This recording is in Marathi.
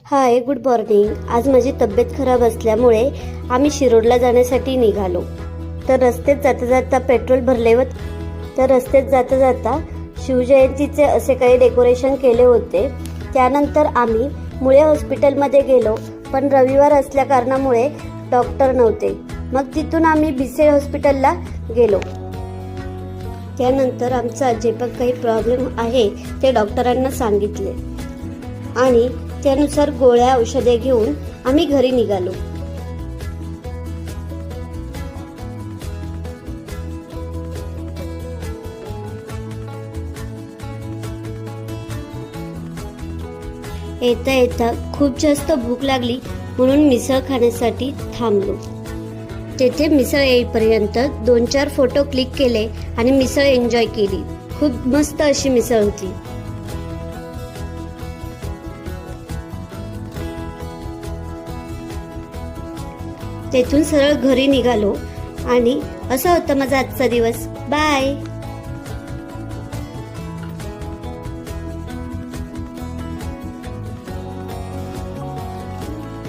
हाय, गुड मॉर्निंग. आज माझी तब्येत खराब असल्यामुळे आम्ही शिरोडला जाण्यासाठी निघालो. तर रस्त्यात जाता जाता पेट्रोल भरले व रस्त्यात जाता जाता शिवजयंतीचे असे काही डेकोरेशन केले होते. त्यानंतर आम्ही मुळे हॉस्पिटलमध्ये गेलो, पण रविवार असल्या कारणामुळे डॉक्टर नव्हते. मग तिथून आम्ही भिसे हॉस्पिटलला गेलो. त्यानंतर आमचा जे पण काही प्रॉब्लेम आहे ते डॉक्टरांना सांगितले आणि त्यानुसार गोळ्या औषधे घेऊन आम्ही घरी निघालो. येता येता खूप जास्त भूक लागली म्हणून मिसळ खाण्यासाठी थांबलो. तेथे मिसळ येईपर्यंत 2-4 फोटो क्लिक केले आणि मिसळ एन्जॉय केली. खूप मस्त अशी मिसळ होती. तेथून सरळ घरी निघालो आणि असा होता माझा आजचा दिवस. बाय.